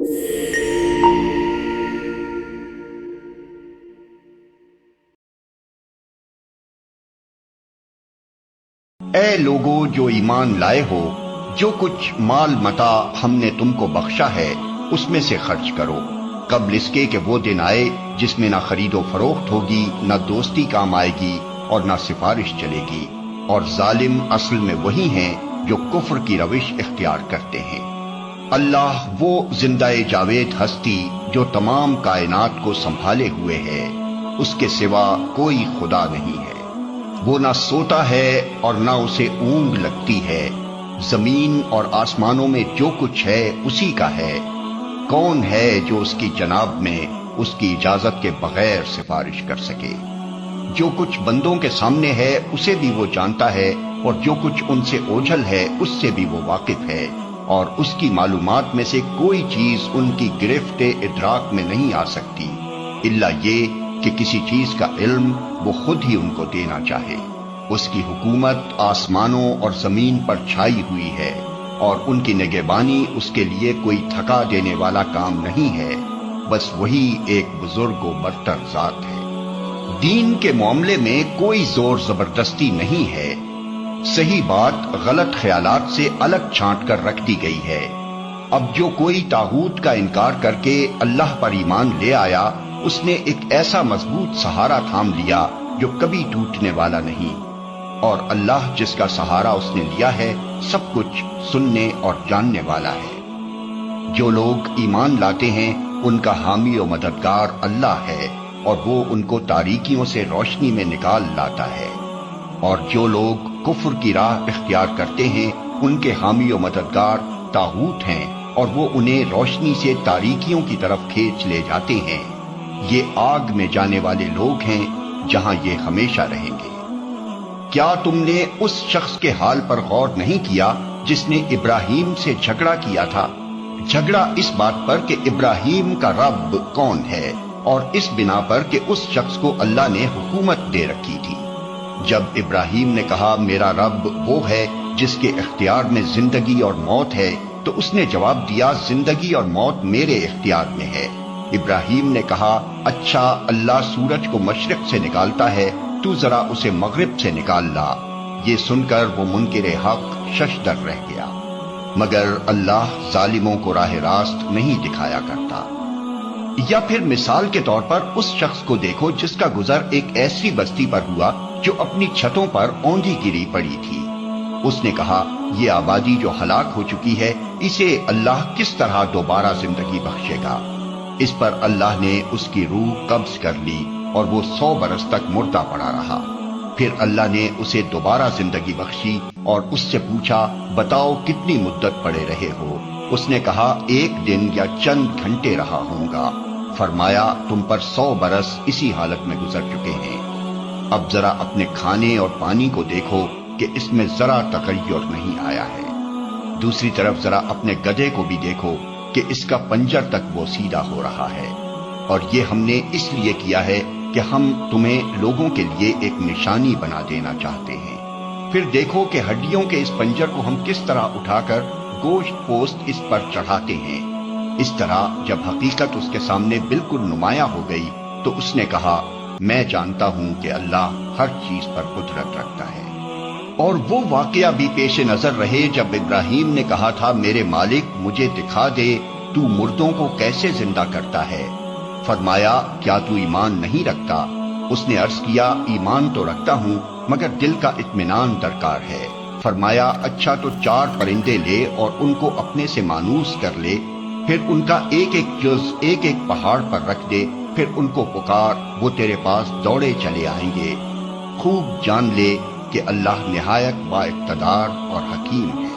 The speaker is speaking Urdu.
اے لوگو جو ایمان لائے ہو، جو کچھ مال متا ہم نے تم کو بخشا ہے اس میں سے خرچ کرو، قبل اس کے کہ وہ دن آئے جس میں نہ خرید و فروخت ہوگی، نہ دوستی کام آئے گی اور نہ سفارش چلے گی، اور ظالم اصل میں وہی ہیں جو کفر کی روش اختیار کرتے ہیں۔ اللہ وہ زندہ جاوید ہستی جو تمام کائنات کو سنبھالے ہوئے ہے، اس کے سوا کوئی خدا نہیں ہے۔ وہ نہ سوتا ہے اور نہ اسے اونگ لگتی ہے، زمین اور آسمانوں میں جو کچھ ہے اسی کا ہے۔ کون ہے جو اس کی جناب میں اس کی اجازت کے بغیر سفارش کر سکے؟ جو کچھ بندوں کے سامنے ہے اسے بھی وہ جانتا ہے، اور جو کچھ ان سے اوجھل ہے اس سے بھی وہ واقف ہے، اور اس کی معلومات میں سے کوئی چیز ان کی گرفت ادراک میں نہیں آ سکتی، الا یہ کہ کسی چیز کا علم وہ خود ہی ان کو دینا چاہے۔ اس کی حکومت آسمانوں اور زمین پر چھائی ہوئی ہے، اور ان کی نگہبانی اس کے لیے کوئی تھکا دینے والا کام نہیں ہے، بس وہی ایک بزرگ و برتر ذات ہے۔ دین کے معاملے میں کوئی زور زبردستی نہیں ہے، صحیح بات غلط خیالات سے الگ چھانٹ کر رکھ دی گئی ہے۔ اب جو کوئی طاغوت کا انکار کر کے اللہ پر ایمان لے آیا، اس نے ایک ایسا مضبوط سہارا تھام لیا جو کبھی ٹوٹنے والا نہیں، اور اللہ جس کا سہارا اس نے لیا ہے سب کچھ سننے اور جاننے والا ہے۔ جو لوگ ایمان لاتے ہیں ان کا حامی و مددگار اللہ ہے، اور وہ ان کو تاریکیوں سے روشنی میں نکال لاتا ہے، اور جو لوگ کفر کی راہ اختیار کرتے ہیں ان کے حامی و مددگار طاغوت ہیں، اور وہ انہیں روشنی سے تاریکیوں کی طرف کھینچ لے جاتے ہیں۔ یہ آگ میں جانے والے لوگ ہیں جہاں یہ ہمیشہ رہیں گے۔ کیا تم نے اس شخص کے حال پر غور نہیں کیا جس نے ابراہیم سے جھگڑا کیا تھا؟ جھگڑا اس بات پر کہ ابراہیم کا رب کون ہے، اور اس بنا پر کہ اس شخص کو اللہ نے حکومت دے رکھی تھی۔ جب ابراہیم نے کہا میرا رب وہ ہے جس کے اختیار میں زندگی اور موت ہے، تو اس نے جواب دیا زندگی اور موت میرے اختیار میں ہے۔ ابراہیم نے کہا اچھا اللہ سورج کو مشرق سے نکالتا ہے، تو ذرا اسے مغرب سے نکال لا۔ یہ سن کر وہ منکر حق ششدر رہ گیا، مگر اللہ ظالموں کو راہ راست نہیں دکھایا کرتا۔ یا پھر مثال کے طور پر اس شخص کو دیکھو جس کا گزر ایک ایسی بستی پر ہوا جو اپنی چھتوں پر اوندھی گری پڑی تھی۔ اس نے کہا یہ آبادی جو ہلاک ہو چکی ہے اسے اللہ کس طرح دوبارہ زندگی بخشے گا؟ اس پر اللہ نے اس کی روح قبض کر لی اور وہ 100 برس تک مردہ پڑا رہا۔ پھر اللہ نے اسے دوبارہ زندگی بخشی اور اس سے پوچھا بتاؤ کتنی مدت پڑے رہے ہو؟ اس نے کہا 1 دن یا چند گھنٹے رہا ہوں گا۔ فرمایا تم پر 100 برس اسی حالت میں گزر چکے ہیں۔ اب ذرا اپنے کھانے اور پانی کو دیکھو کہ اس میں ذرا تغیر نہیں آیا ہے۔ دوسری طرف ذرا اپنے گدھے کو بھی دیکھو کہ اس کا پنجر تک وہ سیدھا ہو رہا ہے، اور یہ ہم نے اس لیے کیا ہے کہ ہم تمہیں لوگوں کے لیے ایک نشانی بنا دینا چاہتے ہیں۔ پھر دیکھو کہ ہڈیوں کے اس پنجر کو ہم کس طرح اٹھا کر گوشت پوست اس پر چڑھاتے ہیں۔ اس طرح جب حقیقت اس کے سامنے بالکل نمایاں ہو گئی تو اس نے کہا میں جانتا ہوں کہ اللہ ہر چیز پر قدرت رکھتا ہے۔ اور وہ واقعہ بھی پیش نظر رہے جب ابراہیم نے کہا تھا میرے مالک مجھے دکھا دے تو مردوں کو کیسے زندہ کرتا ہے؟ فرمایا کیا تو ایمان نہیں رکھتا؟ اس نے عرض کیا ایمان تو رکھتا ہوں مگر دل کا اطمینان درکار ہے۔ فرمایا اچھا تو 4 پرندے لے اور ان کو اپنے سے مانوس کر لے، پھر ان کا ایک ایک جز ایک ایک پہاڑ پر رکھ دے، پھر ان کو پکار، وہ تیرے پاس دوڑے چلے آئیں گے۔ خوب جان لے کہ اللہ نہایت با اقتدار اور حکیم ہے۔